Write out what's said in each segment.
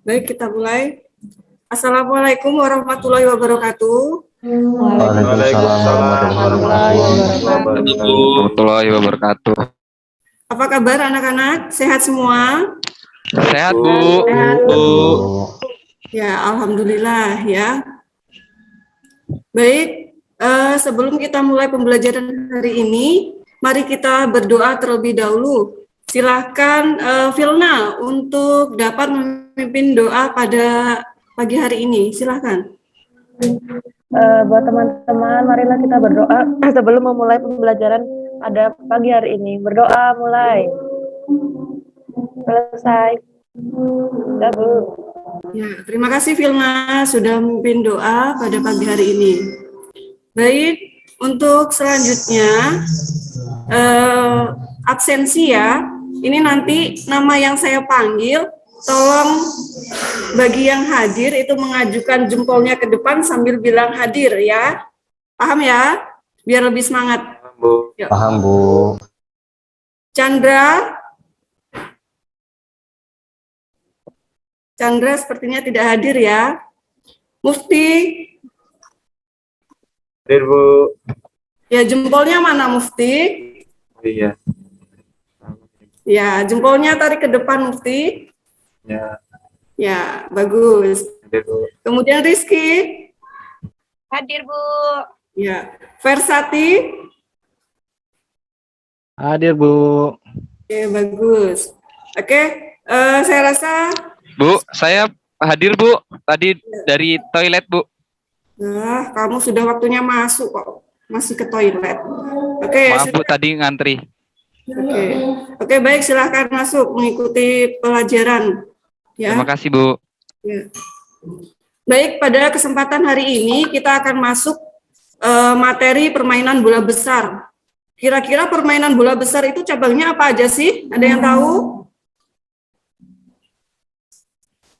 Baik, kita mulai. Assalamualaikum warahmatullahi wabarakatuh. Waalaikumsalam warahmatullahi wabarakatuh. Apa kabar anak-anak? Sehat semua? Sehat, Bu. Sehat, Bu. Ya, alhamdulillah ya. Baik, sebelum kita mulai pembelajaran hari ini, mari kita berdoa terlebih dahulu. Silahkan Vilna untuk dapat memimpin doa pada pagi hari ini. Silahkan. Buat teman-teman, marilah kita berdoa sebelum memulai pembelajaran pada pagi hari ini. Berdoa mulai. Selesai. Sudah, Bu. Ya, terima kasih Vilna sudah memimpin doa pada pagi hari ini. Baik, untuk selanjutnya absensi ya. Ini nanti nama yang saya panggil, tolong bagi yang hadir itu mengajukan jempolnya ke depan sambil bilang hadir ya. Paham ya? Biar lebih semangat. Yuk. Paham, Bu. Chandra sepertinya tidak hadir ya. Mufti. Hadir, Bu. Ya, jempolnya mana Mufti? Iya. Ya, jempolnya tarik ke depan Mufti. Ya. Ya, bagus. Hadir, Bu. Kemudian Rizky. Hadir, Bu. Ya, Versati. Hadir, Bu. Oke, bagus. Oke, saya rasa. Bu, saya hadir, Bu. Tadi dari toilet, Bu. Nah, kamu sudah waktunya masuk kok. Masih ke toilet. Oke, Maaf, Bu, tadi ngantri. Oke, baik, silahkan masuk mengikuti pelajaran. Ya. Terima kasih, Bu. Ya. Baik, pada kesempatan hari ini kita akan masuk materi permainan bola besar. Kira-kira permainan bola besar itu cabangnya apa aja sih? Ada yang tahu?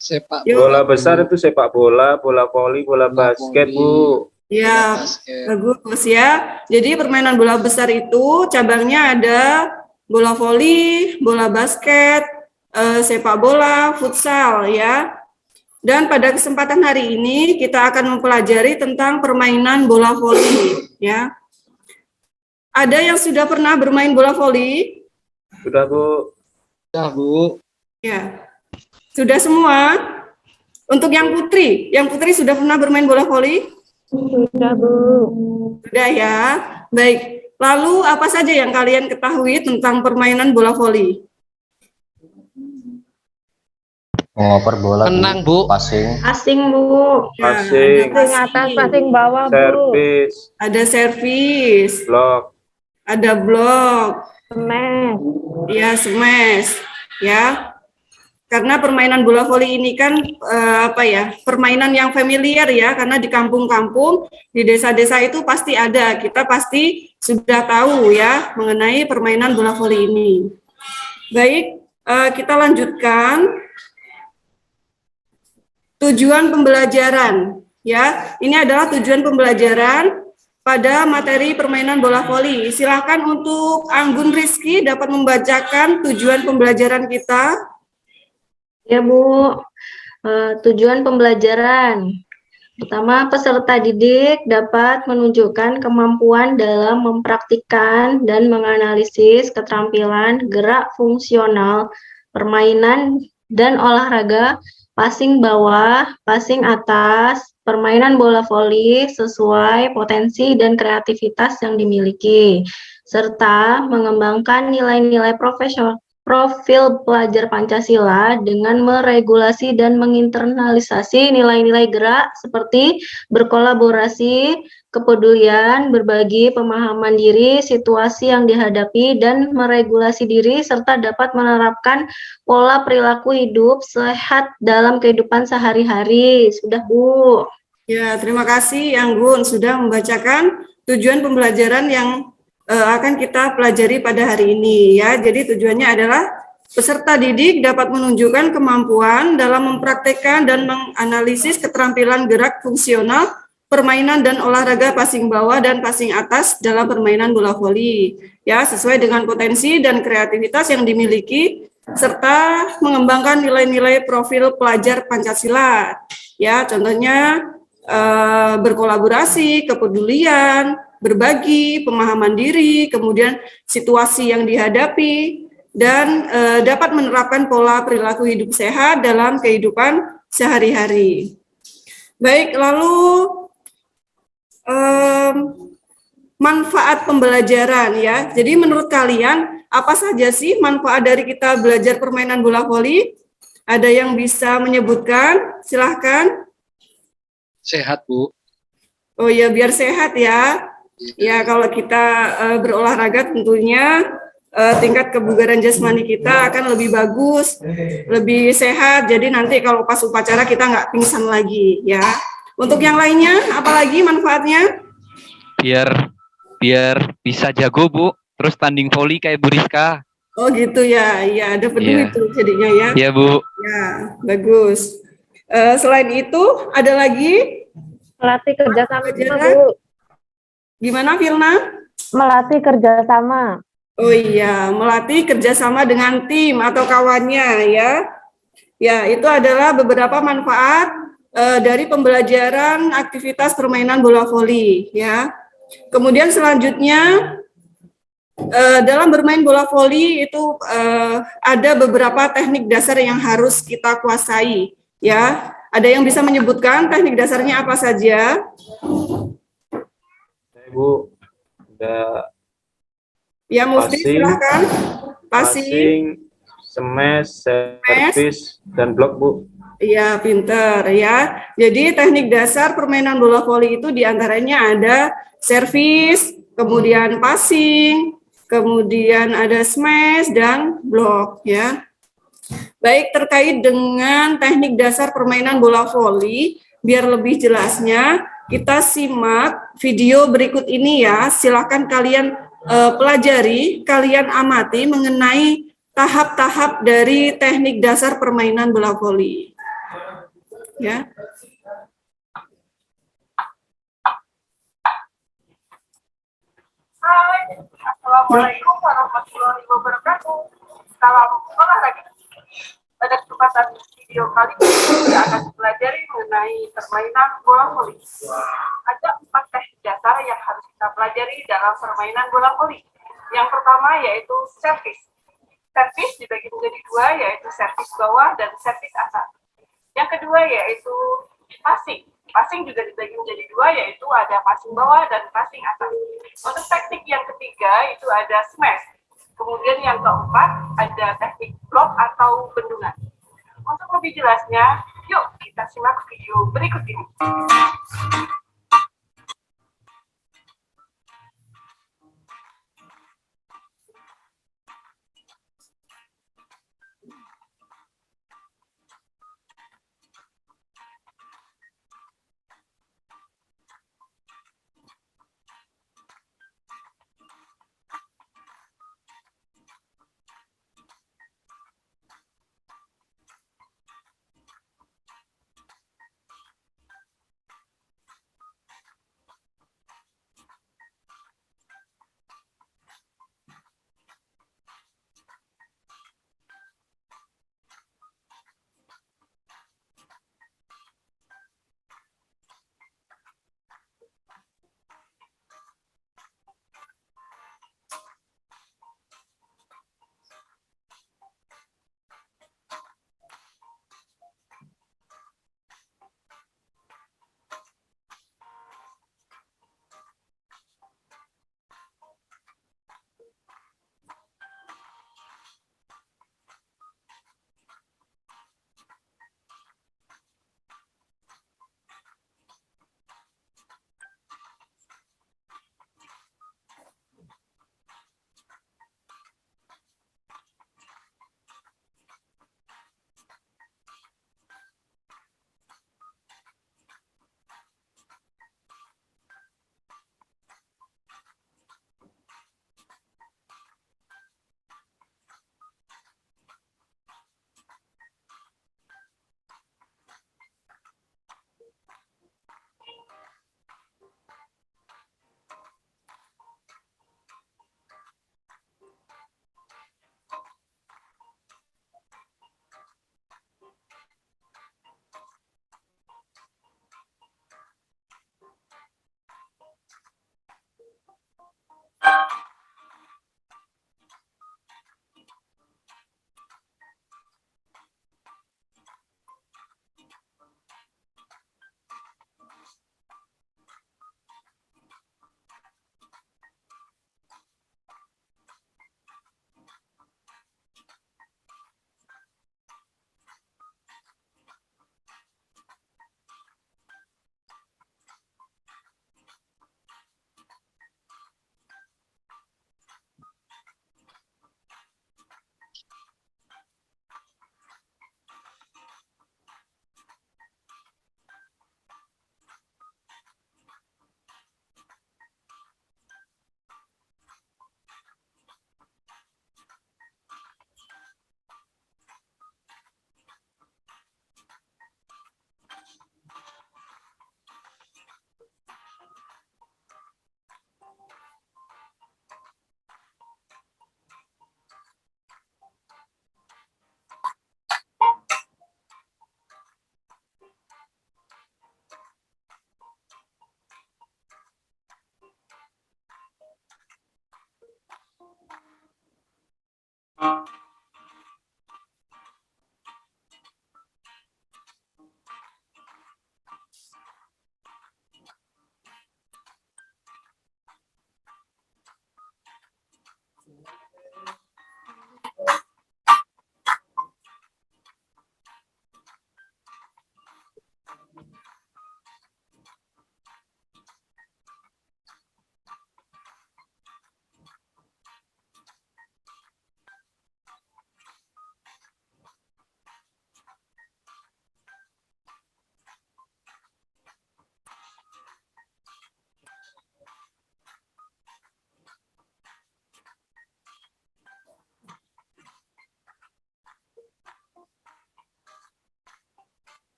Sepak bola besar itu sepak bola, bola voli, bola basket, Bu. Ya, bagus ya. Jadi permainan bola besar itu cabangnya ada bola voli, bola basket, sepak bola, futsal ya. Dan pada kesempatan hari ini kita akan mempelajari tentang permainan bola voli ya. Ada yang sudah pernah bermain bola voli? Sudah, Bu. Sudah, Bu. Ya. Sudah semua? Untuk yang putri sudah pernah bermain bola voli? Sudah, Bu. Sudah ya. Baik. Lalu apa saja yang kalian ketahui tentang permainan bola voli? Ngoper bola, Menang, Bu. Passing. Passing, Bu. Ya, Passing. Passing atas, passing bawah, Bu. Servis, ada servis, blok. ada blok, Smash. ya smash, ya. Karena permainan bola voli ini kan permainan yang familiar ya, karena di kampung-kampung, di desa-desa itu pasti ada. Kita pasti sudah tahu ya mengenai permainan bola voli ini. Baik, kita lanjutkan. Tujuan pembelajaran ya. Ini adalah tujuan pembelajaran pada materi permainan bola voli. Silakan untuk Anggun Rizky dapat membacakan tujuan pembelajaran kita. Ya, Bu. Tujuan pembelajaran. Pertama, peserta didik dapat menunjukkan kemampuan dalam mempraktikkan dan menganalisis keterampilan gerak fungsional, permainan dan olahraga, passing bawah, passing atas, permainan bola voli sesuai potensi dan kreativitas yang dimiliki, serta mengembangkan nilai-nilai profil pelajar Pancasila dengan meregulasi dan menginternalisasi nilai-nilai gerak seperti berkolaborasi, kepedulian, berbagi pemahaman diri, situasi yang dihadapi, dan meregulasi diri, serta dapat menerapkan pola perilaku hidup sehat dalam kehidupan sehari-hari. Sudah, Bu. Ya, terima kasih Anggun sudah membacakan tujuan pembelajaran yang akan kita pelajari pada hari ini ya. Jadi tujuannya adalah peserta didik dapat menunjukkan kemampuan dalam mempraktekkan dan menganalisis keterampilan gerak fungsional, permainan dan olahraga passing bawah dan passing atas dalam permainan bola voli ya, sesuai dengan potensi dan kreativitas yang dimiliki serta mengembangkan nilai-nilai profil pelajar Pancasila. Ya, contohnya berkolaborasi, kepedulian, berbagi, pemahaman diri, kemudian situasi yang dihadapi, dan dapat menerapkan pola perilaku hidup sehat dalam kehidupan sehari-hari. Baik, lalu manfaat pembelajaran ya. Jadi menurut kalian apa saja sih manfaat dari kita belajar permainan bola voli? Ada yang bisa menyebutkan? Silahkan. Sehat, Bu. Oh ya, biar sehat ya. Ya, kalau kita berolahraga tentunya tingkat kebugaran jasmani kita akan lebih bagus, lebih sehat. Jadi nanti kalau pas upacara kita nggak pingsan lagi ya. Untuk yang lainnya, apalagi manfaatnya? Biar bisa jago, Bu. Terus tanding voli kayak Bu Rizka. Oh gitu ya, ya ada Iya. itu jadinya ya. Iya, Bu. Ya, bagus. Selain itu, ada lagi? Melatih kerjasama, Pelajaran? Bu. Gimana, Filna? Melatih kerjasama. Oh iya, melatih kerjasama dengan tim atau kawannya ya. Ya, itu adalah beberapa manfaat dari pembelajaran aktivitas permainan bola voli ya. Kemudian selanjutnya dalam bermain bola voli itu ada beberapa teknik dasar yang harus kita kuasai ya. Ada yang bisa menyebutkan teknik dasarnya apa saja? Bu, ada Ya, Mufti Passing. silakan. passing, smash, servis, dan blok, Bu. Iya, pinter ya. Jadi teknik dasar permainan bola voli itu diantaranya ada servis, kemudian passing, kemudian ada smash dan blok ya. Baik, terkait dengan teknik dasar permainan bola voli, biar lebih jelasnya kita simak video berikut ini ya. Silakan kalian pelajari, kalian amati mengenai tahap-tahap dari teknik dasar permainan bola voli. Ya. Hai, Assalamualaikum warahmatullahi wabarakatuh. Salam olahraga. Pada kesempatan video kali ini kita akan belajar mengenai permainan bola voli. Ada 4 teknik dasar yang harus kita pelajari dalam permainan bola voli. Yang pertama yaitu servis. Servis dibagi menjadi 2, yaitu servis bawah dan servis atas. Yang kedua yaitu passing. Passing juga dibagi menjadi 2, yaitu ada passing bawah dan passing atas. Untuk teknik yang ketiga itu ada smash. Kemudian yang keempat ada teknik blok atau bendungan. Untuk lebih jelasnya, yuk kita simak video berikut ini.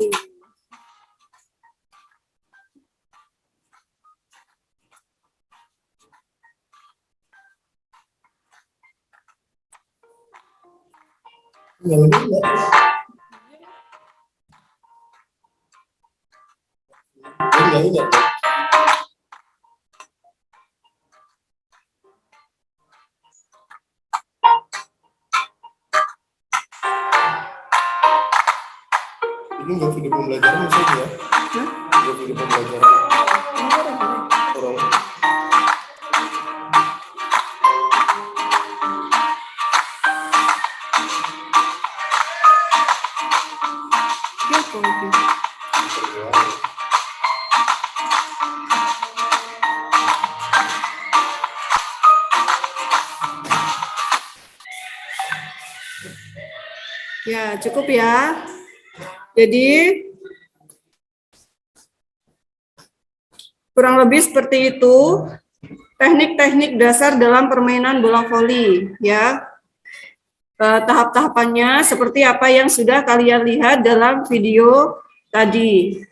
Ini nggak video pembelajaran maksudnya ya? Nggak video pembelajaran. Kurang. Ya, cukup ya. Jadi kurang lebih seperti itu teknik-teknik dasar dalam permainan bola voli ya. Tahap-tahapannya seperti apa yang sudah kalian lihat dalam video tadi.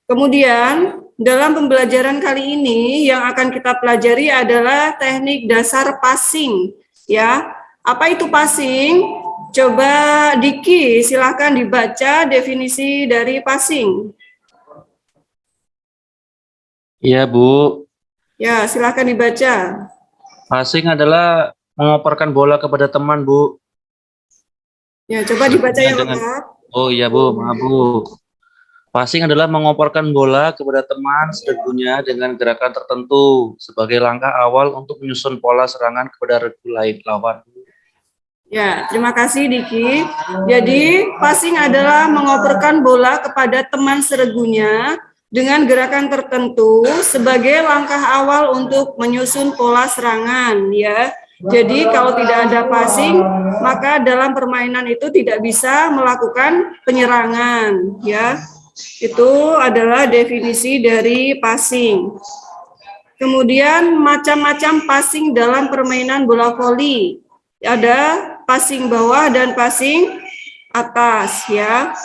Kemudian dalam pembelajaran kali ini yang akan kita pelajari adalah teknik dasar passing ya. Apa itu passing? Coba Diki, silakan dibaca definisi dari passing. Iya, Bu. Ya, silakan dibaca. Passing adalah mengoperkan bola kepada teman, Bu. Ya, coba dibaca yang Dengan- lengkap. Oh iya, Bu. Maaf, Bu. Passing adalah mengoperkan bola kepada teman sergunya dengan gerakan tertentu sebagai langkah awal untuk menyusun pola serangan kepada regu lawan. Ya, terima kasih Diki. Jadi, passing adalah mengoperkan bola kepada teman sergunya dengan gerakan tertentu sebagai langkah awal untuk menyusun pola serangan ya. Jadi, kalau tidak ada passing, maka dalam permainan itu tidak bisa melakukan penyerangan ya. Itu adalah definisi dari passing. Kemudian macam-macam passing dalam permainan bola voli. Ada passing bawah dan passing atas ya.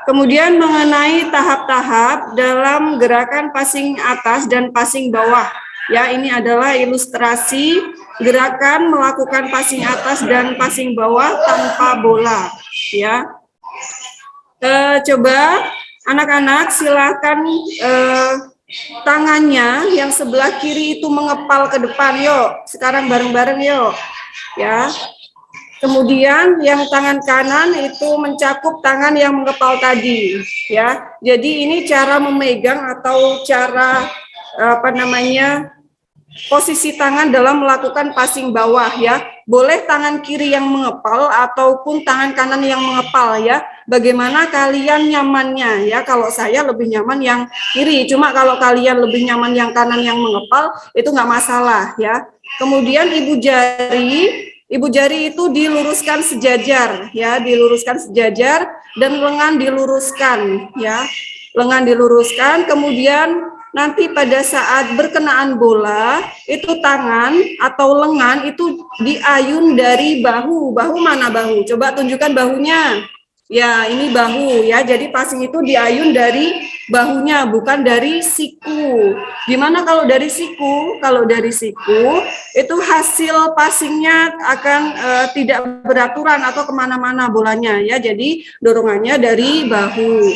Kemudian mengenai tahap-tahap dalam gerakan passing atas dan passing bawah. Ya, ini adalah ilustrasi gerakan melakukan passing atas dan passing bawah tanpa bola ya. Coba anak-anak silakan tangannya yang sebelah kiri itu mengepal ke depan, yuk. Sekarang bareng-bareng yuk. Ya. Kemudian yang tangan kanan itu mencakup tangan yang mengepal tadi, ya. Jadi ini cara memegang atau cara posisi tangan dalam melakukan passing bawah ya. Boleh tangan kiri yang mengepal ataupun tangan kanan yang mengepal ya. Bagaimana kalian nyamannya ya. Kalau saya lebih nyaman yang kiri, cuma kalau kalian lebih nyaman yang kanan yang mengepal itu nggak masalah ya. Kemudian ibu jari itu diluruskan sejajar ya, diluruskan sejajar dan lengan diluruskan ya. Lengan diluruskan, kemudian nanti pada saat berkenaan bola, itu tangan atau lengan itu diayun dari bahu. Bahu mana bahu? Coba tunjukkan bahunya. Ya, ini bahu ya. Jadi passing itu diayun dari bahunya, bukan dari siku. Gimana kalau dari siku? Kalau dari siku, itu hasil passingnya akan tidak beraturan atau kemana-mana bolanya ya. Jadi dorongannya dari bahu.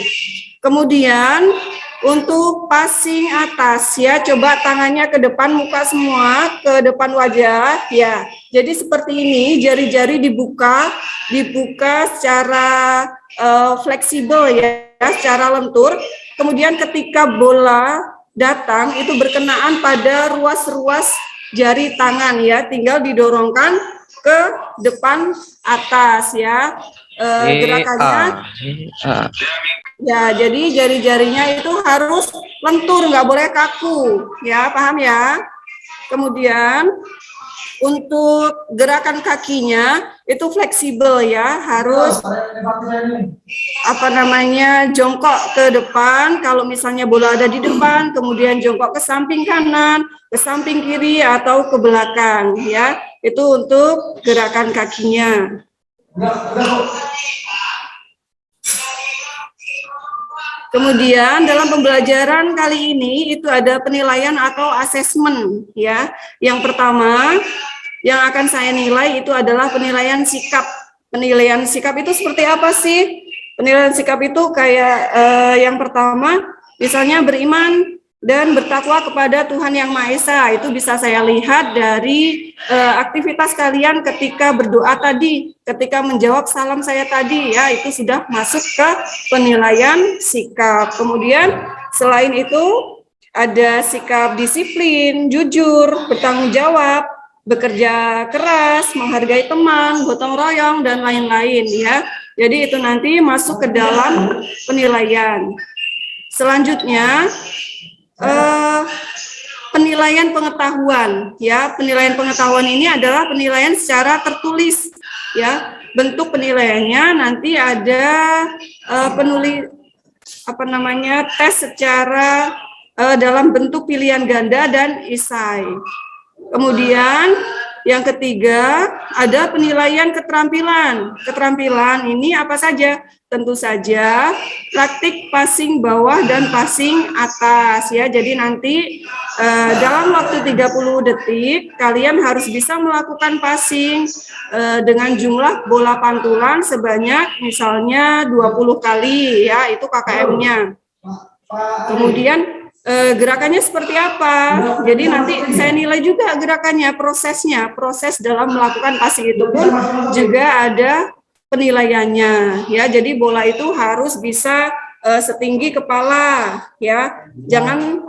Kemudian untuk passing atas ya, coba tangannya ke depan muka semua, ke depan wajah ya. Jadi seperti ini, jari-jari dibuka secara fleksibel ya, secara lentur. Kemudian ketika bola datang itu berkenaan pada ruas-ruas jari tangan ya, tinggal didorongkan ke depan atas ya. Gerakannya ya, jadi jari-jarinya itu harus lentur, nggak boleh kaku, ya, paham ya? Kemudian untuk gerakan kakinya itu fleksibel ya, harus jongkok ke depan. Kalau misalnya bola ada di depan, kemudian jongkok ke samping kanan, ke samping kiri atau ke belakang, ya. Itu untuk gerakan kakinya. Kemudian dalam pembelajaran kali ini itu ada penilaian atau asesmen ya. Yang pertama yang akan saya nilai itu adalah penilaian sikap. Penilaian sikap itu seperti apa sih? Penilaian sikap itu kayak yang pertama misalnya beriman dan bertakwa kepada Tuhan Yang Maha Esa. Itu bisa saya lihat dari aktivitas kalian ketika berdoa tadi, ketika menjawab salam saya tadi ya, itu sudah masuk ke penilaian sikap. Kemudian selain itu ada sikap disiplin, jujur, bertanggung jawab, bekerja keras, menghargai teman, gotong royong dan lain-lain ya. Jadi itu nanti masuk ke dalam penilaian. Selanjutnya penilaian pengetahuan ya. Penilaian pengetahuan ini adalah penilaian secara tertulis ya. Bentuk penilaiannya nanti ada tes secara dalam bentuk pilihan ganda dan esai. Kemudian yang ketiga ada penilaian keterampilan. Keterampilan ini apa saja? Tentu saja praktik passing bawah dan passing atas ya. Jadi nanti dalam waktu 30 detik kalian harus bisa melakukan passing dengan jumlah bola pantulan sebanyak misalnya 20 kali ya, itu KKM-nya. Kemudian gerakannya seperti apa? Jadi nanti saya nilai juga gerakannya, prosesnya. Proses dalam melakukan passing itu pun juga ada penilaiannya ya. Jadi bola itu harus bisa setinggi kepala ya. Jangan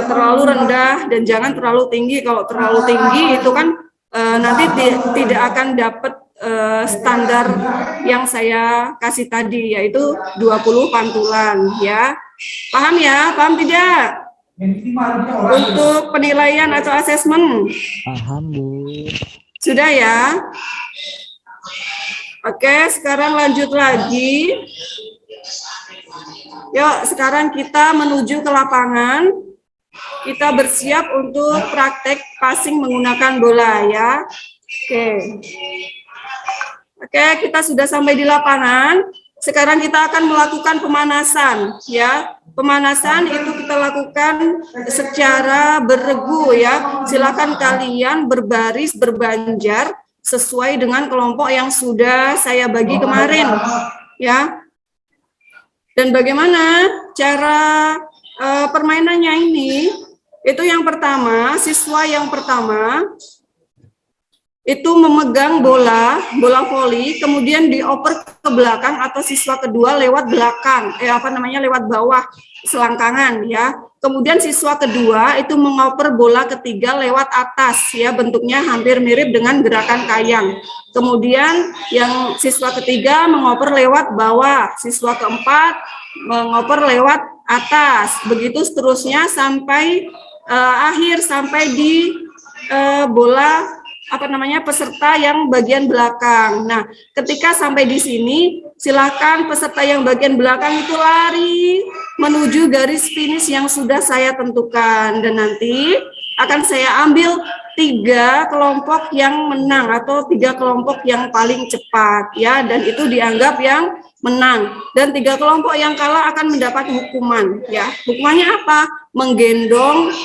terlalu rendah dan jangan terlalu tinggi. Kalau terlalu tinggi itu kan nanti tidak akan dapat standar yang saya kasih tadi, yaitu 20 pantulan ya. Paham ya? Paham tidak? Untuk penilaian atau asesmen? Paham, Bu. Sudah ya? Oke, sekarang lanjut lagi. Yuk, sekarang kita menuju ke lapangan. Kita bersiap untuk praktek passing menggunakan bola ya. Oke, kita sudah sampai di lapangan. Sekarang kita akan melakukan pemanasan ya. Pemanasan itu kita lakukan secara berregu ya. Silakan kalian berbaris berbanjar sesuai dengan kelompok yang sudah saya bagi kemarin ya. Dan bagaimana cara permainannya ini? Itu yang pertama, siswa yang pertama itu memegang bola voli, kemudian dioper ke belakang atau siswa kedua lewat belakang, lewat bawah selangkangan ya. Kemudian siswa kedua itu mengoper bola ketiga lewat atas ya, bentuknya hampir mirip dengan gerakan kayang. Kemudian yang siswa ketiga mengoper lewat bawah, siswa keempat mengoper lewat atas. Begitu seterusnya sampai akhir, sampai di bola peserta yang bagian belakang. Nah, ketika sampai di sini, silakan peserta yang bagian belakang itu lari menuju garis finish yang sudah saya tentukan. Dan nanti akan saya ambil 3 kelompok yang menang atau 3 kelompok yang paling cepat ya, dan itu dianggap yang menang. Dan 3 kelompok yang kalah akan mendapat hukuman ya. Hukumannya apa? Menggendong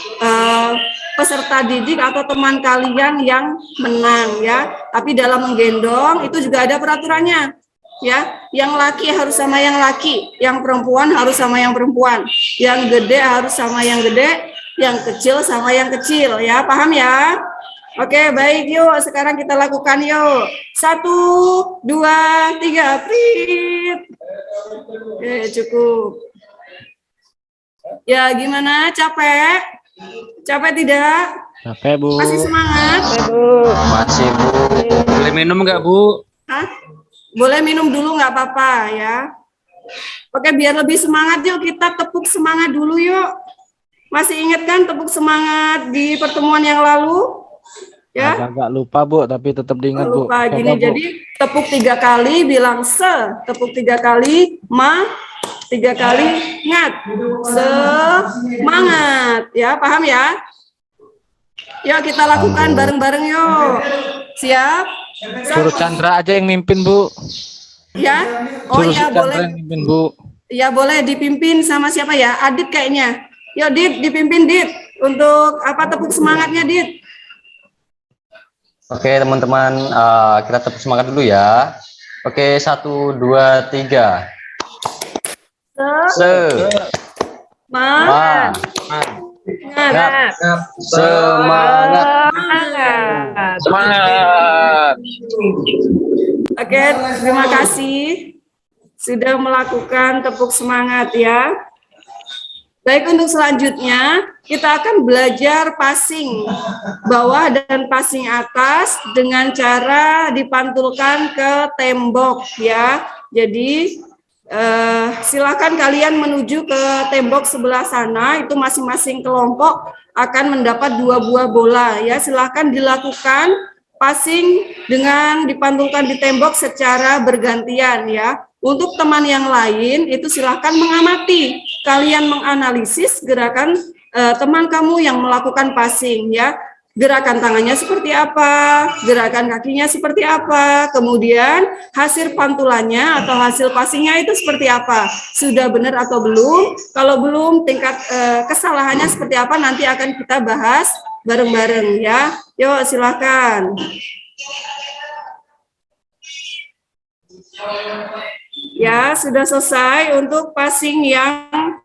peserta didik atau teman kalian yang menang ya. Tapi dalam menggendong itu juga ada peraturannya ya. Yang laki harus sama yang laki, yang perempuan harus sama yang perempuan, yang gede harus sama yang gede, yang kecil sama yang kecil ya. Paham ya? Oke, baik, yuk sekarang kita lakukan yuk. 1, 2, 3, prit. Oke, cukup. Ya, gimana? Capek? Capek tidak? Capek, Bu. Masih semangat? Masih, Bu. Boleh minum nggak, Bu? Hah? Boleh minum dulu nggak apa-apa ya. Oke, biar lebih semangat yuk kita tepuk semangat dulu yuk. Masih ingat kan tepuk semangat di pertemuan yang lalu? Ya. Agak lupa, Bu, tapi tetap diingat, Bu. Lupa gini, Bu. jadi tepuk 3 kali bilang se, tepuk 3 kali ma, 3 kali ngat, semangat ya, paham ya? Yuk kita lakukan bareng-bareng yuk. Siap? Suruh Chandra aja yang mimpin, Bu. Ya? Oh Suruh iya, Chandra boleh. yang mimpin, Bu. Ya boleh dipimpin sama siapa ya? Adit kayaknya. Yuk Dit, dipimpin Dit. Untuk apa tepuk semangatnya Dit? Oke teman-teman, kita tepuk semangat dulu ya. Oke, 1, 2, 3. Semangat. Semangat. Oke, terima kasih sudah melakukan tepuk semangat ya. Baik, untuk selanjutnya kita akan belajar passing bawah dan passing atas dengan cara dipantulkan ke tembok ya. Jadi silakan kalian menuju ke tembok sebelah sana, itu masing-masing kelompok akan mendapat 2 buah bola ya. Silakan dilakukan passing dengan dipantulkan di tembok secara bergantian ya. Untuk teman yang lain itu silakan mengamati, kalian menganalisis gerakan teman kamu yang melakukan passing ya. Gerakan tangannya seperti apa, gerakan kakinya seperti apa, kemudian hasil pantulannya atau hasil passingnya itu seperti apa, sudah benar atau belum. Kalau belum, tingkat kesalahannya seperti apa nanti akan kita bahas bareng-bareng ya. Yuk silakan. Ya, sudah selesai untuk passing yang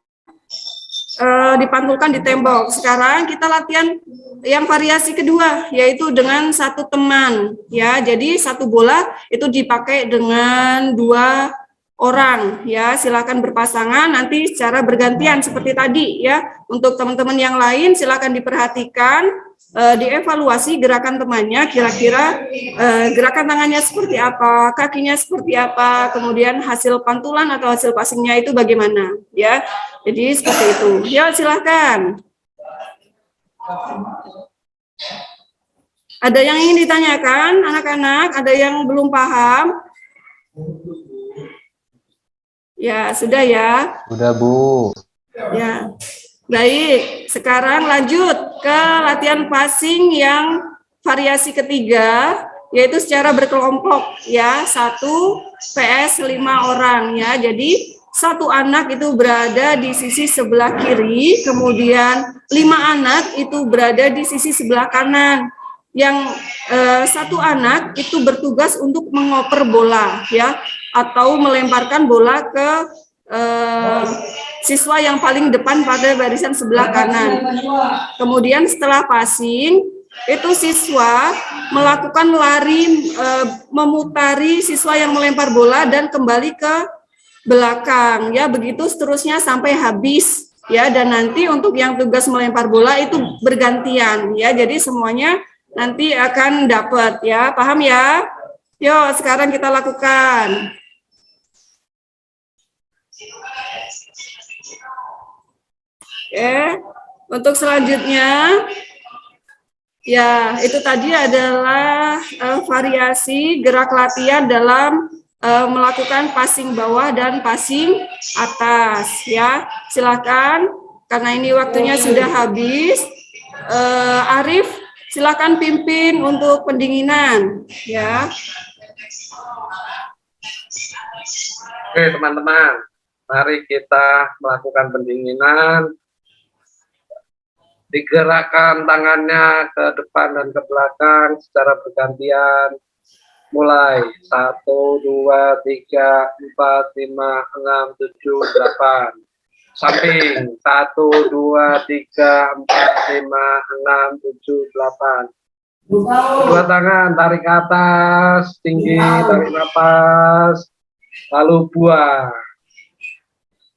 dipantulkan di tembok. Sekarang kita latihan yang variasi kedua, yaitu dengan satu teman. Ya, jadi satu bola itu dipakai dengan 2 orang. Ya, silakan berpasangan nanti secara bergantian seperti tadi. Ya, untuk teman-teman yang lain silakan diperhatikan, dievaluasi gerakan temannya. Kira-kira gerakan tangannya seperti apa, kakinya seperti apa, kemudian hasil pantulan atau hasil passingnya itu bagaimana. Ya. Jadi seperti itu. Ya, silakan. Ada yang ingin ditanyakan, anak-anak? Ada yang belum paham? Ya, sudah ya. Sudah, Bu. Ya. Baik, sekarang lanjut ke latihan passing yang variasi ketiga, yaitu secara berkelompok ya, 1 PS 5 orang ya. Jadi 1 anak itu berada di sisi sebelah kiri, kemudian 5 anak itu berada di sisi sebelah kanan. Yang 1 anak itu bertugas untuk mengoper bola ya, atau melemparkan bola ke siswa yang paling depan pada barisan sebelah kanan. Kemudian setelah passing, itu siswa melakukan lari memutari siswa yang melempar bola dan kembali ke belakang ya, begitu seterusnya sampai habis ya. Dan nanti untuk yang tugas melempar bola itu bergantian ya, jadi semuanya nanti akan dapat ya, paham ya? Yuk sekarang kita lakukan. Oke, untuk selanjutnya ya, itu tadi adalah variasi gerak latihan dalam melakukan passing bawah dan passing atas ya. Silakan, karena ini waktunya sudah habis. Arif, silakan pimpin untuk pendinginan ya. Oke teman-teman, mari kita melakukan pendinginan. Digerakkan tangannya ke depan dan ke belakang secara bergantian. Mulai 1, 2, 3, 4, 5, 6, 7, 8. Samping 1, 2, 3, 4, 5, 6, 7, 8. Dua tangan tarik ke atas, tinggi, tarik nafas, lalu buang.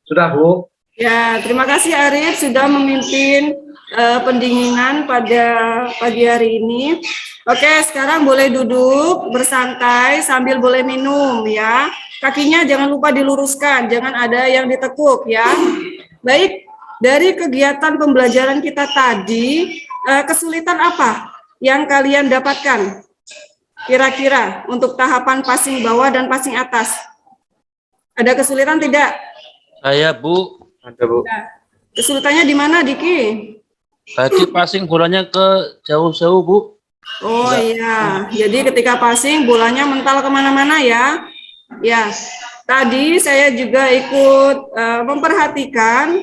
Sudah, Bu? Ya, terima kasih Arif sudah memimpin pendinginan pada pagi hari ini. Oke, sekarang boleh duduk bersantai sambil boleh minum ya. Kakinya jangan lupa diluruskan, jangan ada yang ditekuk ya. Baik, dari kegiatan pembelajaran kita tadi, kesulitan apa yang kalian dapatkan? Kira-kira untuk tahapan passing bawah dan passing atas. Ada kesulitan tidak? Saya, Bu. Ada, Bu. Kesulitannya di mana, Diki? Tadi passing bolanya ke jauh-jauh, Bu. Oh iya, jadi ketika passing bolanya mental kemana-mana ya. Ya, tadi saya juga ikut memperhatikan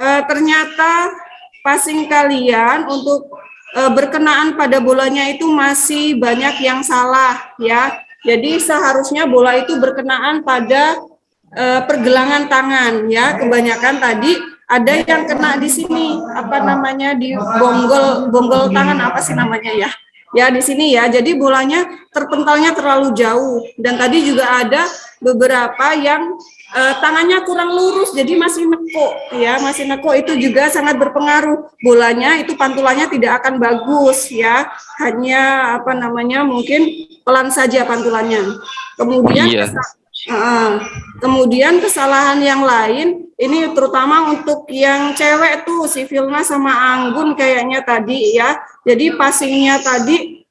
ternyata passing kalian untuk berkenaan pada bolanya itu masih banyak yang salah ya. Jadi seharusnya bola itu berkenaan pada pergelangan tangan ya. Kebanyakan tadi ada yang kena di sini apa namanya di bonggol tangan apa sih namanya ya. Ya di sini ya. Jadi bolanya terpentalnya terlalu jauh dan tadi juga ada beberapa yang tangannya kurang lurus jadi masih nekuk ya, masih nekuk itu juga sangat berpengaruh. Bolanya itu pantulannya tidak akan bagus ya, hanya apa namanya mungkin pelan saja pantulannya. Kemudian Iya. Kemudian kesalahan yang lain ini terutama untuk yang cewek tuh si Vilna sama Anggun kayaknya tadi ya. Jadi passingnya tadi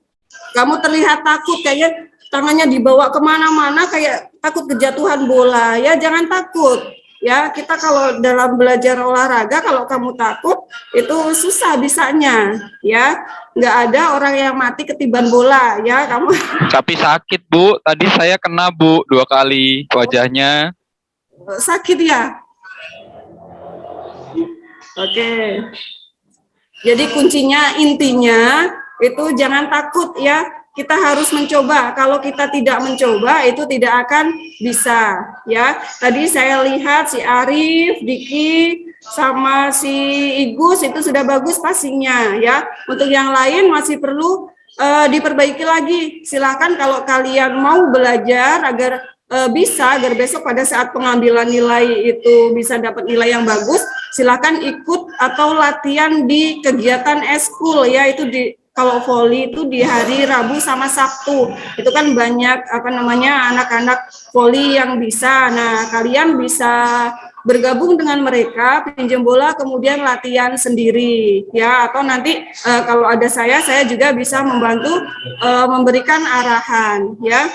kamu terlihat takut kayaknya tangannya dibawa kemana-mana kayak takut kejatuhan bola ya, jangan takut ya. Kita kalau dalam belajar olahraga kalau kamu takut itu susah bisanya ya, nggak ada orang yang mati ketiban bola ya kamu. Tapi sakit Bu, tadi saya kena Bu 2 kali wajahnya. Sakit ya. Oke, jadi kuncinya intinya itu jangan takut ya. Kita harus mencoba. Kalau kita tidak mencoba, itu tidak akan bisa. Ya, tadi saya lihat si Arif, Diki, sama si Igus itu sudah bagus passingnya. Ya, untuk yang lain masih perlu diperbaiki lagi. Silakan kalau kalian mau belajar agar bisa, agar besok pada saat pengambilan nilai itu bisa dapat nilai yang bagus. Silakan ikut atau latihan di kegiatan eskul ya, itu di kalau voli itu di hari Rabu sama Sabtu. Itu kan banyak apa namanya anak-anak voli yang bisa. Nah, kalian bisa bergabung dengan mereka, pinjam bola kemudian latihan sendiri ya, atau nanti kalau ada saya juga bisa membantu memberikan arahan ya.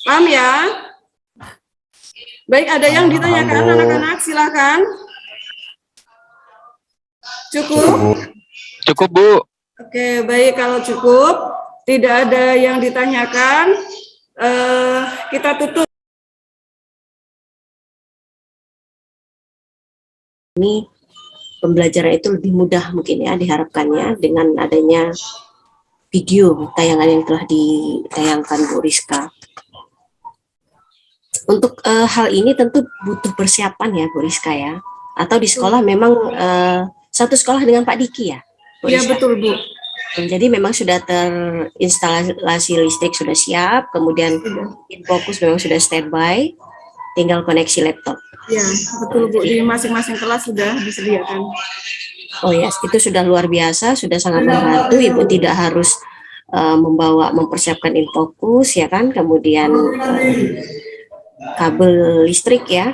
Paham ya? Baik, ada yang ditanyakan anak-anak, silakan. Cukup? Cukup Bu. Oke, baik, kalau cukup, tidak ada yang ditanyakan, kita tutup. Ini pembelajaran itu lebih mudah mungkin ya diharapkannya dengan adanya video tayangan yang telah ditayangkan Bu Rizka. Untuk hal ini tentu butuh persiapan ya Bu Rizka ya. Atau di sekolah memang satu sekolah dengan Pak Diki ya? Iya betul Bu. Jadi memang sudah terinstalasi listrik sudah siap, kemudian Infokus memang sudah standby, tinggal koneksi laptop. Ya betul Bu, di masing-masing kelas sudah disediakan. Oh ya, itu sudah luar biasa, sudah sangat membantu. Ibu tidak harus mempersiapkan Infokus ya kan, kemudian kabel listrik ya,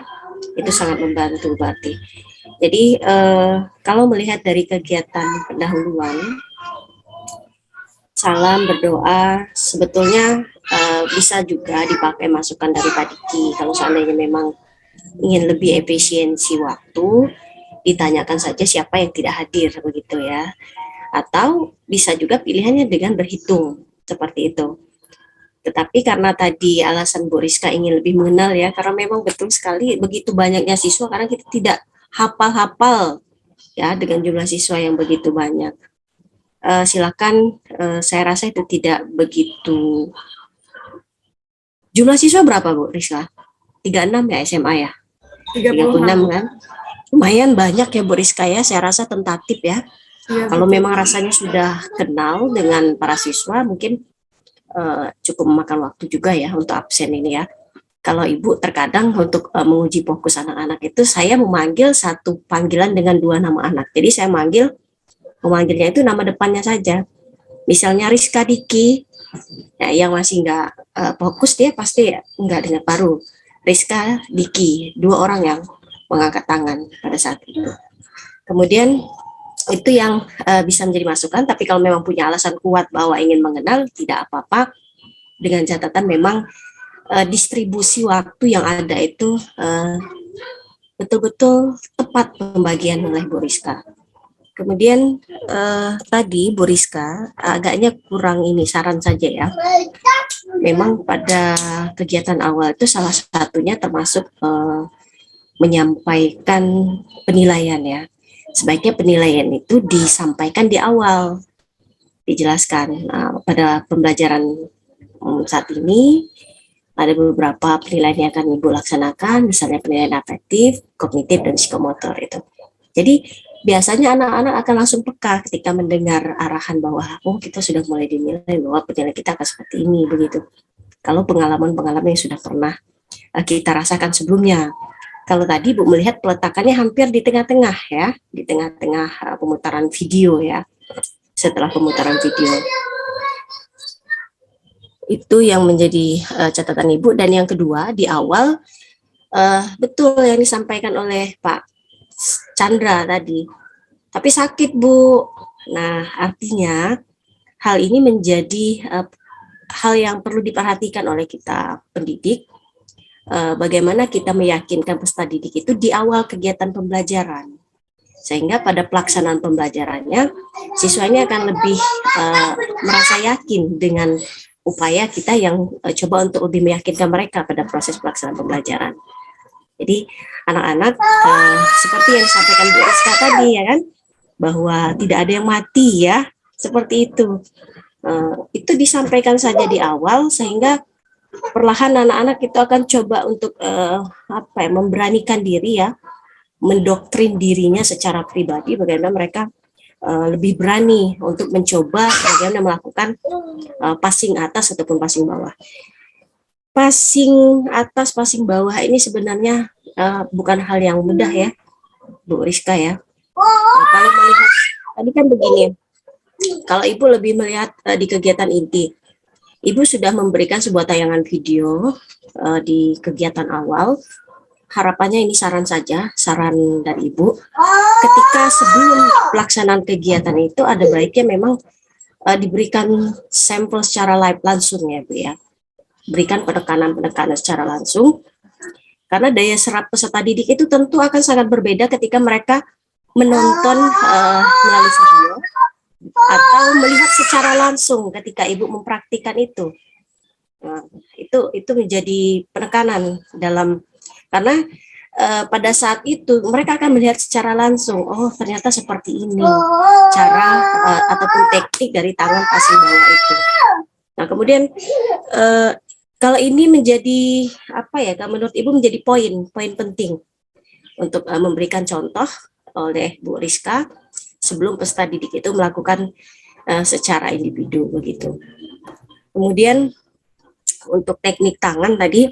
itu sangat membantu berarti. Jadi kalau melihat dari kegiatan pendahuluan, salam berdoa sebetulnya bisa juga dipakai masukan dari Pak Diki. Kalau seandainya memang ingin lebih efisiensi waktu, ditanyakan saja siapa yang tidak hadir begitu ya. Atau bisa juga pilihannya dengan berhitung seperti itu. Tetapi karena tadi alasan Bu Rizka ingin lebih mengenal ya, karena memang betul sekali begitu banyaknya siswa, karena kita tidak hafal-hafal ya dengan jumlah siswa yang begitu banyak. Silakan, saya rasa itu tidak begitu. Jumlah siswa berapa Bu Rizka? 36 ya SMA ya? 36 kan? Lumayan banyak ya Bu Rizka ya, saya rasa tentatif ya. Kalau memang rasanya sudah kenal dengan para siswa, mungkin cukup memakan waktu juga ya untuk absen ini ya. Kalau Ibu terkadang untuk menguji fokus anak-anak itu saya memanggil satu panggilan dengan 2 nama anak. Jadi saya memanggilnya itu nama depannya saja. Misalnya Rizka Diki, ya, yang masih nggak fokus dia pasti nggak dengar baru. Rizka Diki, 2 orang yang mengangkat tangan pada saat itu. Kemudian itu yang bisa menjadi masukan, tapi kalau memang punya alasan kuat bahwa ingin mengenal, tidak apa-apa, dengan catatan memang distribusi waktu yang ada itu betul-betul tepat pembagian oleh Bu Rizka. Kemudian tadi Bu Rizka agaknya kurang ini, saran saja ya. memang pada kegiatan awal itu salah satunya termasuk menyampaikan penilaian ya. Sebaiknya penilaian itu disampaikan di awal, dijelaskan. Pada pembelajaran saat ini ada beberapa penilaian yang akan Ibu laksanakan, misalnya penilaian afektif, kognitif, dan psikomotor itu. Jadi biasanya anak-anak akan langsung peka ketika mendengar arahan bahwa oh kita sudah mulai dinilai bahwa penilaian kita akan seperti ini begitu. Kalau pengalaman-pengalaman yang sudah pernah kita rasakan sebelumnya. Kalau tadi Bu melihat peletakannya hampir di tengah-tengah ya, di tengah-tengah pemutaran video ya. Setelah pemutaran video. Itu yang menjadi catatan Ibu. Dan yang kedua, di awal betul yang disampaikan oleh Pak Chandra tadi. Tapi sakit, Bu. Nah, artinya hal ini menjadi hal yang perlu diperhatikan oleh kita pendidik. Bagaimana kita meyakinkan peserta didik itu di awal kegiatan pembelajaran. Sehingga pada pelaksanaan pembelajarannya, siswa ini akan lebih merasa yakin dengan upaya kita yang coba untuk lebih meyakinkan mereka pada proses pelaksanaan pembelajaran. Jadi anak-anak seperti yang disampaikan Bu Rizka tadi ya kan, bahwa tidak ada yang mati ya, seperti itu. Itu disampaikan saja di awal sehingga perlahan anak-anak itu akan coba untuk memberanikan diri ya, mendoktrin dirinya secara pribadi bagaimana mereka lebih berani untuk mencoba bagaimana melakukan passing atas ataupun passing bawah. Passing atas, passing bawah ini sebenarnya bukan hal yang mudah ya, Bu Rizka ya. Kalau melihat tadi kan begini, kalau Ibu lebih melihat di kegiatan inti, Ibu sudah memberikan sebuah tayangan video di kegiatan awal. Harapannya ini saran saja, saran dari Ibu. Ketika sebelum pelaksanaan kegiatan itu ada baiknya memang diberikan sampel secara live langsung ya Bu ya. Berikan penekanan-penekanan secara langsung. Karena daya serap peserta didik itu tentu akan sangat berbeda ketika mereka menonton melalui video atau melihat secara langsung ketika Ibu mempraktikkan itu. Nah, itu menjadi penekanan dalam karena pada saat itu mereka akan melihat secara langsung, oh ternyata seperti ini cara ataupun teknik dari tangan passing bawah itu. Nah kemudian kalau ini menjadi menurut Ibu menjadi poin penting untuk memberikan contoh oleh Bu Rizka sebelum peserta didik itu melakukan secara individu begitu. Kemudian untuk teknik tangan tadi,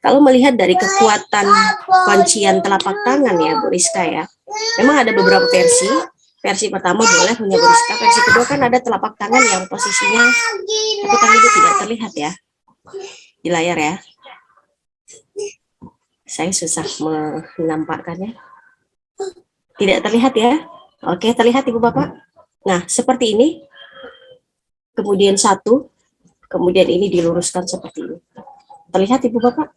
kalau melihat dari kekuatan kuncian telapak tangan ya Bu Rizka ya, memang ada beberapa versi. Versi pertama boleh punya Bu Rizka, versi kedua kan ada telapak tangan yang posisinya tapi tangan itu tidak terlihat ya di layar ya. Saya susah menampakkannya. Tidak terlihat ya. Oke, terlihat Ibu Bapak. Nah, seperti ini. Kemudian satu, kemudian ini diluruskan seperti ini. Terlihat Ibu Bapak?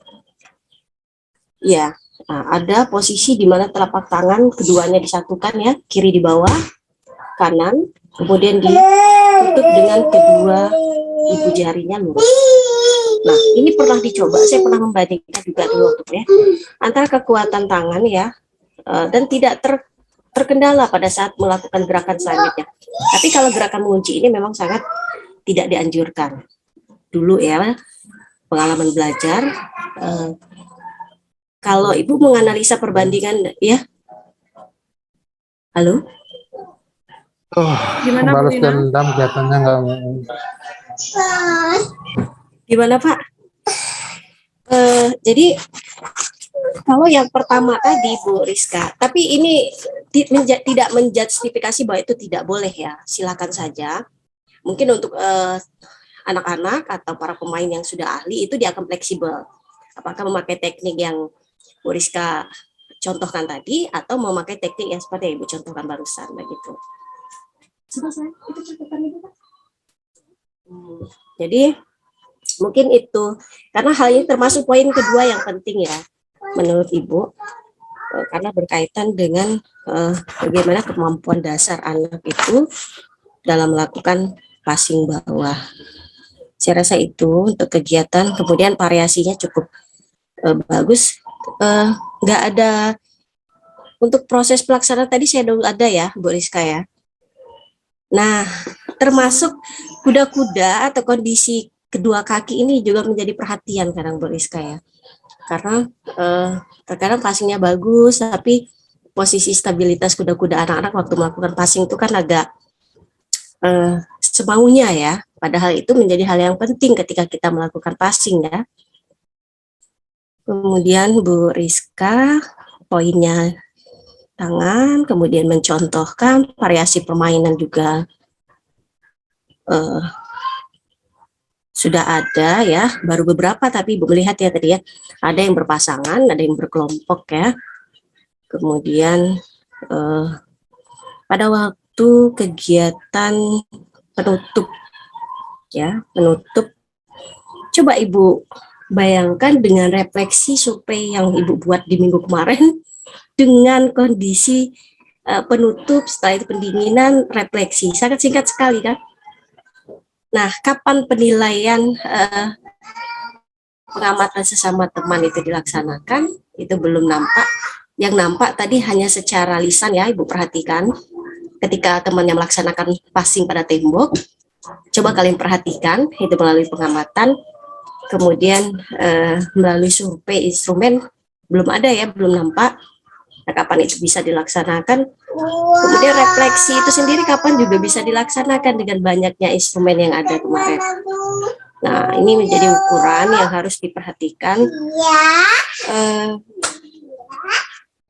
Ya, nah, ada posisi di mana telapak tangan keduanya disatukan ya, kiri di bawah, kanan, kemudian ditutup dengan kedua ibu jarinya lurus. Nah, ini pernah dicoba, saya pernah membandingkan juga dulu ya, antara kekuatan tangan ya, dan tidak terkendala pada saat melakukan gerakan selanjutnya. Tapi kalau gerakan mengunci ini memang sangat tidak dianjurkan. Dulu ya, pengalaman belajar, kalau Ibu menganalisa perbandingan, ya. Halo? Gimana Bu Balas Ina? dendam kelihatannya nggak. Gimana Pak? Jadi kalau yang pertama tadi Bu Rizka, tapi ini tidak menjustifikasi bahwa itu tidak boleh ya, silakan saja. Mungkin untuk anak-anak atau para pemain yang sudah ahli itu dia akan fleksibel. Apakah memakai teknik yang Bu Rizka contohkan tadi atau memakai teknik yang seperti yang Ibu contohkan barusan begitu. Selesai itu catatan Ibu Pak. Jadi mungkin itu karena hal ini termasuk poin kedua yang penting ya menurut Ibu, karena berkaitan dengan bagaimana kemampuan dasar anak itu dalam melakukan passing bawah. Saya rasa itu untuk kegiatan, kemudian variasinya cukup bagus. Nggak ada untuk proses pelaksanaan tadi saya dulu ada ya, Bu Rizka ya. Nah, termasuk kuda-kuda atau kondisi kedua kaki ini juga menjadi perhatian kadang Bu Rizka ya. Karena terkadang passingnya bagus, tapi posisi stabilitas kuda-kuda anak-anak waktu melakukan passing itu kan agak semaunya ya. Padahal itu menjadi hal yang penting ketika kita melakukan passing ya. Kemudian Bu Rizka, poinnya tangan, kemudian mencontohkan variasi permainan juga sudah ada ya, baru beberapa tapi Ibu melihat ya tadi ya, ada yang berpasangan, ada yang berkelompok ya. Kemudian pada waktu kegiatan penutup ya, penutup, coba Ibu bayangkan dengan refleksi survei yang Ibu buat di minggu kemarin dengan kondisi penutup, setelah itu pendinginan, refleksi, sangat singkat sekali kan. Nah, kapan penilaian pengamatan sesama teman itu dilaksanakan, itu belum nampak. Yang nampak tadi hanya secara lisan ya, Ibu perhatikan. Ketika temannya melaksanakan passing pada tembok, coba kalian perhatikan, itu melalui pengamatan. Kemudian melalui survei instrumen, belum ada ya, belum nampak. Nah, kapan itu bisa dilaksanakan? Kemudian refleksi itu sendiri kapan juga bisa dilaksanakan dengan banyaknya instrumen yang ada kemarin. Nah, ini menjadi ukuran yang harus diperhatikan.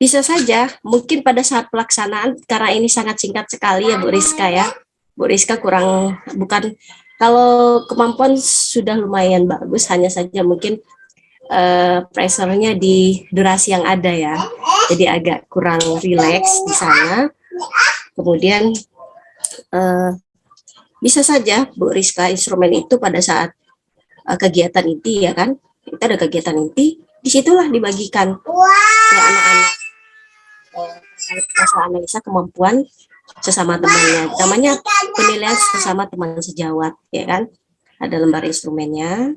Bisa saja, mungkin pada saat pelaksanaan, karena ini sangat singkat sekali ya Bu Rizka ya. Bu Rizka kurang, bukan, kalau kemampuan sudah lumayan bagus, hanya saja mungkin pressure-nya di durasi yang ada ya, jadi agak kurang rileks di sana. Kemudian bisa saja Bu Rizka instrumen itu pada saat kegiatan inti ya kan, kita ada kegiatan inti, disitulah dibagikan ke anak-anak masalah analisa kemampuan sesama temannya, namanya penilaian sesama teman sejawat ya kan, ada lembar instrumennya.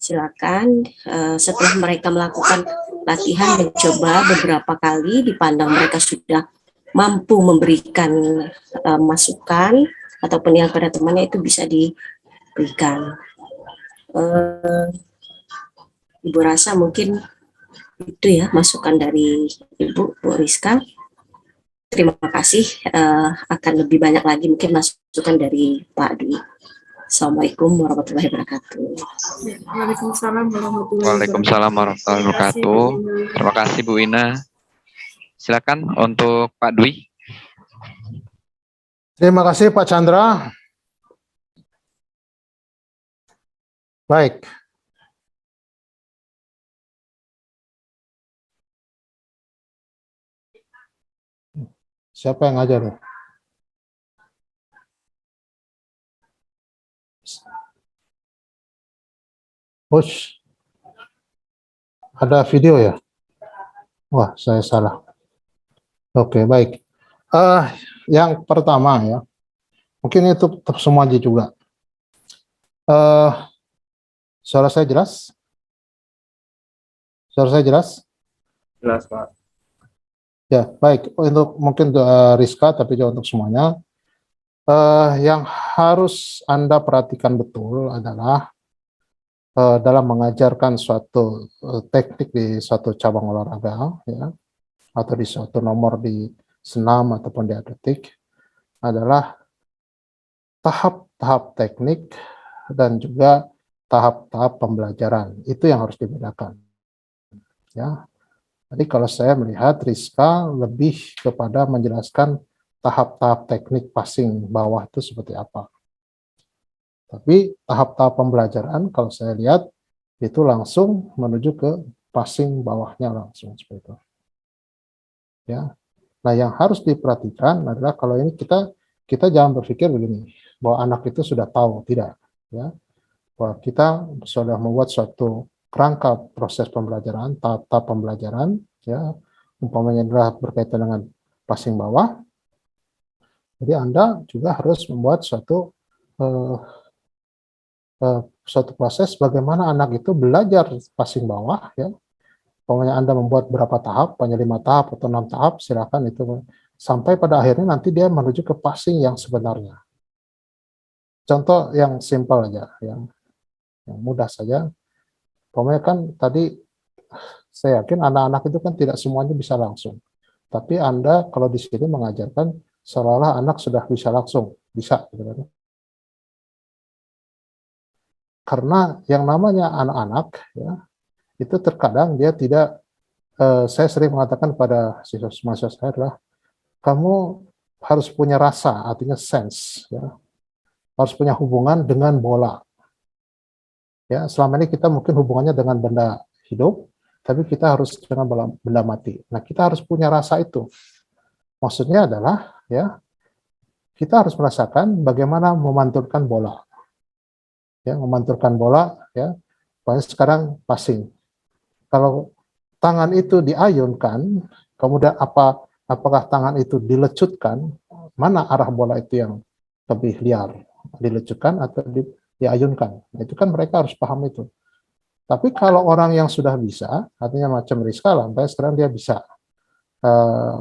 Silakan setelah mereka melakukan latihan mencoba beberapa kali, dipandang mereka sudah mampu memberikan masukan atau penilaian pada temannya, itu bisa diberikan. Ibu rasa mungkin itu ya masukan dari Ibu, Bu Rizka. Terima kasih, akan lebih banyak lagi mungkin masukan dari Pak Dwi. Assalamualaikum warahmatullahi wabarakatuh. Waalaikumsalam warahmatullahi wabarakatuh. Waalaikumsalam warahmatullahi wabarakatuh. Terima kasih Bu Ina. Silakan untuk Pak Dwi. Terima kasih Pak Chandra. Baik. Siapa yang ngajar? Push. Ada video ya? Wah, saya salah. Oke, baik. Yang pertama ya, mungkin itu semua aja juga. Suara saya jelas? Suara saya jelas? Jelas, Pak. Ya, baik. Untuk mungkin Rizka, tapi juga untuk semuanya. Yang harus Anda perhatikan betul adalah dalam mengajarkan suatu teknik di suatu cabang olahraga, ya, atau di suatu nomor di senam ataupun di atletik, adalah tahap-tahap teknik dan juga tahap-tahap pembelajaran. Itu yang harus dibedakan. Ya, jadi kalau saya melihat Rizka lebih kepada menjelaskan tahap-tahap teknik passing bawah itu seperti apa. Tapi tahap-tahap pembelajaran kalau saya lihat itu langsung menuju ke passing bawahnya langsung seperti itu. Ya. Nah, yang harus diperhatikan adalah kalau ini kita jangan berpikir begini bahwa anak itu sudah tahu, tidak, ya. Bahwa kita sudah membuat suatu kerangka proses pembelajaran, tahap pembelajaran, ya. Umpamanya adalah berkaitan dengan passing bawah. Jadi Anda juga harus membuat suatu suatu proses bagaimana anak itu belajar passing bawah, ya. Pokoknya Anda membuat berapa tahap, hanya 5 tahap atau 6 tahap, silakan itu sampai pada akhirnya nanti dia menuju ke passing yang sebenarnya. Contoh yang simpel aja, yang mudah saja. Pokoknya kan tadi saya yakin anak-anak itu kan tidak semuanya bisa langsung. Tapi Anda kalau di sini mengajarkan seolah-olah anak sudah bisa langsung, bisa gitu kan. Karena yang namanya anak-anak ya, itu terkadang dia tidak, saya sering mengatakan pada siswa-siswa saya adalah kamu harus punya rasa, artinya sense, ya. Harus punya hubungan dengan bola. Ya, selama ini kita mungkin hubungannya dengan benda hidup, tapi kita harus dengan benda mati. Nah, kita harus punya rasa itu. Maksudnya adalah ya, kita harus merasakan bagaimana memantulkan bola. Ya, memantulkan bola ya. Pokoknya sekarang passing. Kalau tangan itu diayunkan, kemudian apakah tangan itu dilecutkan, mana arah bola itu yang lebih liar, dilecutkan atau diayunkan. Nah, itu kan mereka harus paham itu. Tapi kalau orang yang sudah bisa, artinya macam Rizka sampai sekarang dia bisa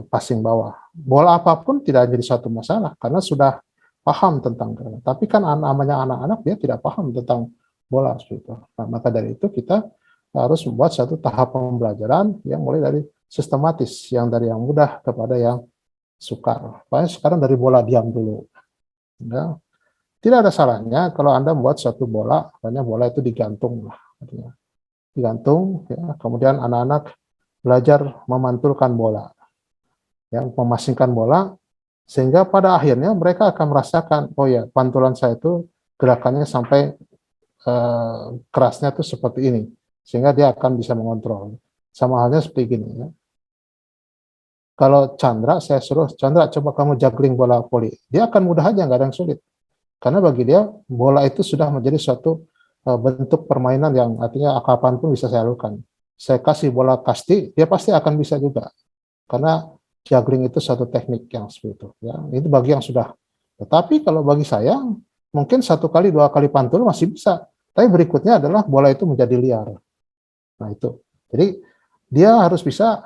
passing bawah. Bola apapun tidak jadi suatu masalah karena sudah paham tentang bola. Tapi kan namanya anak-anak dia tidak paham tentang bola seperti itu. Nah, maka dari itu kita harus membuat satu tahap pembelajaran yang mulai dari sistematis, yang dari yang mudah kepada yang sukar. Makanya sekarang dari bola diam dulu. Ya. Tidak ada salahnya kalau Anda membuat satu bola, makanya bola itu digantung lah. Artinya. Digantung, ya, kemudian anak-anak belajar memantulkan bola, yang memasingkan bola, sehingga pada akhirnya mereka akan merasakan, oh ya, pantulan saya itu gerakannya sampai kerasnya itu seperti ini, sehingga dia akan bisa mengontrol. Sama halnya seperti gini. Ya. Kalau Chandra, saya suruh, Chandra coba kamu juggling bola voli, dia akan mudah aja, nggak ada yang sulit. Karena bagi dia, bola itu sudah menjadi suatu bentuk permainan yang artinya kapanpun bisa saya lakukan. Saya kasih bola kasti, dia pasti akan bisa juga. Karena juggling itu satu teknik yang seperti itu. Ya. Itu bagi yang sudah. Tetapi kalau bagi saya, mungkin 1 kali, 2 kali pantul masih bisa. Tapi berikutnya adalah bola itu menjadi liar. Nah itu. Jadi dia harus bisa,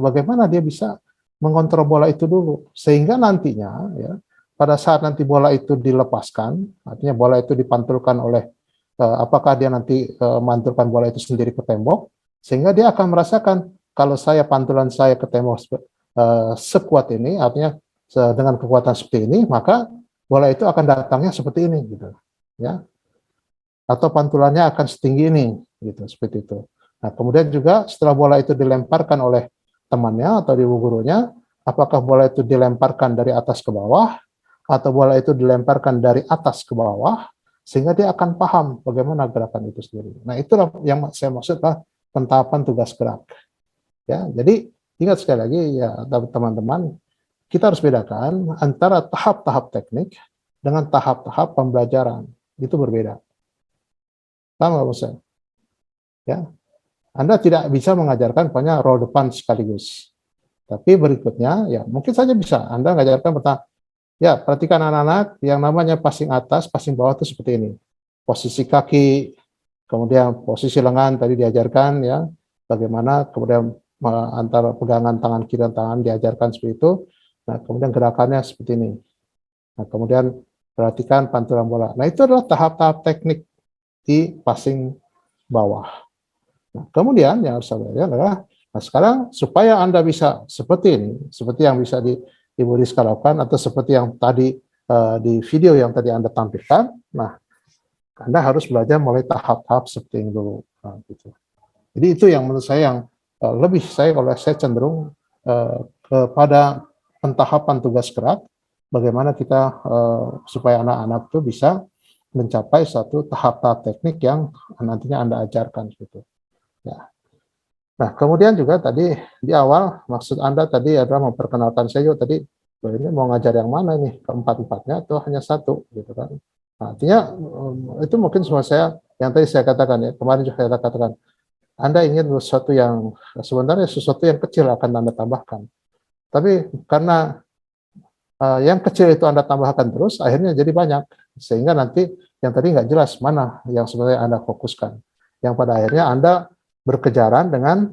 bagaimana dia bisa mengontrol bola itu dulu. Sehingga nantinya, ya, pada saat nanti bola itu dilepaskan, artinya bola itu dipantulkan oleh apakah dia nanti mantulkan bola itu sendiri ke tembok, sehingga dia akan merasakan kalau saya pantulan saya ke tembok sekuat ini, artinya dengan kekuatan seperti ini, maka bola itu akan datangnya seperti ini, gitu, ya, atau pantulannya akan setinggi ini, gitu, seperti itu. Nah, kemudian juga setelah bola itu dilemparkan oleh temannya atau ibu gurunya, apakah bola itu dilemparkan dari atas ke bawah, atau bola itu dilemparkan dari atas ke bawah, sehingga dia akan paham bagaimana gerakan itu sendiri. Nah, itulah yang saya maksudlah pentahapan tugas gerak. Ya, jadi ingat sekali lagi ya teman-teman, kita harus bedakan antara tahap-tahap teknik dengan tahap-tahap pembelajaran. Itu berbeda. Paham nggak maksudnya? Ya, Anda tidak bisa mengajarkan banyak roll depan sekaligus. Tapi berikutnya, ya mungkin saja bisa Anda mengajarkan tentang ya, perhatikan anak-anak yang namanya passing atas, passing bawah itu seperti ini. Posisi kaki, kemudian posisi lengan tadi diajarkan ya, bagaimana kemudian antara pegangan tangan kiri dan tangan diajarkan seperti itu. Nah, kemudian gerakannya seperti ini. Nah, kemudian perhatikan pantulan bola. Nah, itu adalah tahap-tahap teknik di passing bawah. Nah, kemudian yang harus saya adalah, nah sekarang supaya Anda bisa seperti ini, seperti yang bisa Ibu Rizka lakukan, atau seperti yang tadi di video yang tadi Anda tampilkan, nah, Anda harus belajar mulai tahap-tahap seperti ini dulu. Nah, gitu. Jadi itu yang menurut saya yang lebih kalau saya cenderung kepada pentahapan tugas gerak, bagaimana kita supaya anak-anak itu bisa mencapai satu tahap-tahap teknik yang nantinya Anda ajarkan. Gitu. Ya. Nah, kemudian juga tadi di awal maksud Anda tadi adalah memperkenalkan saya juga tadi, ini mau ngajar yang mana nih, keempat-empatnya atau hanya satu, gitu kan. Nah, artinya itu mungkin semua saya, yang tadi saya katakan ya, kemarin juga saya katakan, Anda ingin sesuatu yang, sebenarnya sesuatu yang kecil akan Anda tambahkan. Tapi karena yang kecil itu Anda tambahkan terus, akhirnya jadi banyak. Sehingga nanti yang tadi nggak jelas mana yang sebenarnya Anda fokuskan. Yang pada akhirnya Anda berkejaran dengan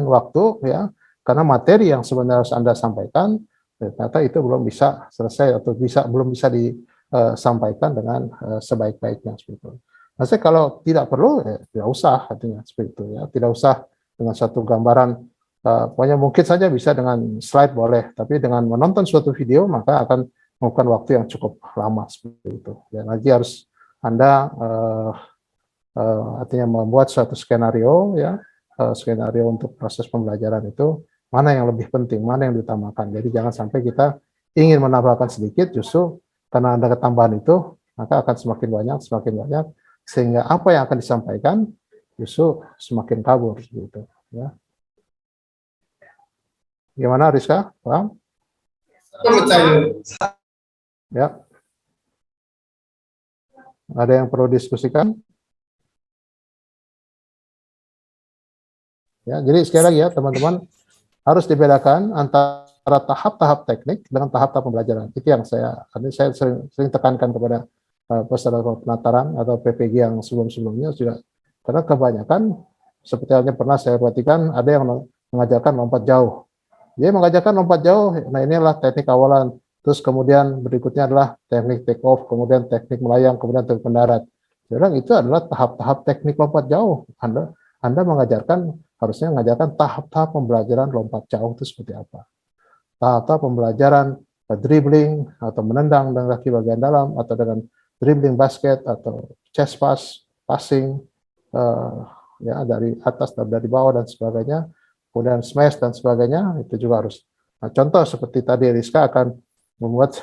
waktu, ya, karena materi yang sebenarnya harus Anda sampaikan ternyata itu belum bisa selesai atau belum bisa disampaikan dengan sebaik-baiknya seperti itu. Maksudnya kalau tidak perlu, ya, tidak usah, artinya seperti itu, ya, tidak usah dengan satu gambaran. Pokoknya mungkin saja bisa dengan slide boleh, tapi dengan menonton suatu video maka akan memakan waktu yang cukup lama seperti itu. Dan lagi harus Anda artinya membuat suatu skenario, ya, skenario untuk proses pembelajaran itu mana yang lebih penting, mana yang diutamakan. Jadi jangan sampai kita ingin menambahkan sedikit, justru karena ada ketambahan itu maka akan semakin banyak, sehingga apa yang akan disampaikan justru semakin kabur gitu, ya. Gimana Rizka? Paham? Ya. Ada yang perlu diskusikan? Ya, jadi sekali lagi ya teman-teman, harus dibedakan antara tahap-tahap teknik dengan tahap-tahap pembelajaran. Itu yang saya sering tekankan kepada peserta penataran atau PPG yang sebelum-sebelumnya juga. Karena kebanyakan, seperti halnya pernah saya perhatikan, ada yang mengajarkan lompat jauh. Dia mengajarkan lompat jauh, nah inilah teknik awalan. Terus kemudian berikutnya adalah teknik take off, kemudian teknik melayang, kemudian teknik mendarat. Jadi itu adalah tahap-tahap teknik lompat jauh. Anda harusnya mengajarkan tahap-tahap pembelajaran lompat jauh itu seperti apa. Tahap-tahap pembelajaran dribbling atau menendang dengan kaki bagian dalam, atau dengan dribbling basket atau chest pass, passing, ya, dari atas dan dari bawah dan sebagainya. Kemudian smash dan sebagainya, itu juga harus. Nah, contoh seperti tadi Rizka akan membuat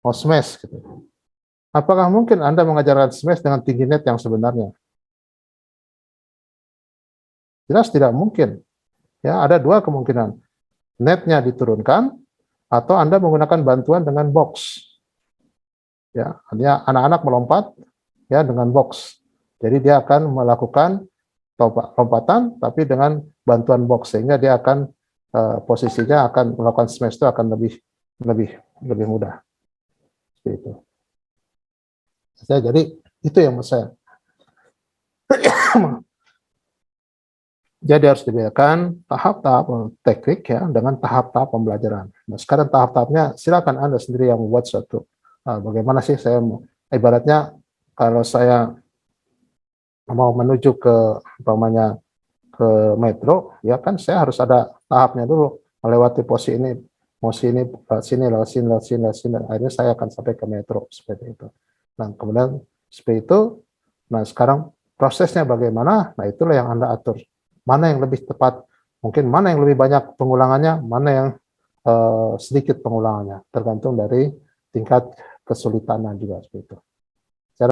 mau smash gitu. Apakah mungkin Anda mengajarkan smash dengan tinggi net yang sebenarnya? Jelas tidak mungkin. Ya, ada dua kemungkinan. Netnya diturunkan atau Anda menggunakan bantuan dengan box. Ya, artinya anak-anak melompat ya dengan box. Jadi dia akan melakukan lompatan tapi dengan bantuan box, sehingga dia akan posisinya akan melakukan smash itu akan lebih mudah. Seperti itu. Jadi itu yang menurut saya. Jadi harus dibedakan tahap-tahap teknik ya dengan tahap-tahap pembelajaran. Nah, sekarang tahap-tahapnya silakan Anda sendiri yang membuat suatu. Bagaimana sih saya ibaratnya kalau saya mau menuju ke umpamanya ke metro, ya kan saya harus ada tahapnya dulu, melewati pos ini, lewat sini, akhirnya saya akan sampai ke metro seperti itu. Nah, kemudian seperti itu. Nah, sekarang prosesnya bagaimana? Nah, itulah yang Anda atur. Mana yang lebih tepat? Mungkin mana yang lebih banyak pengulangannya, mana yang sedikit pengulangannya, tergantung dari tingkat kesulitannya juga seperti itu.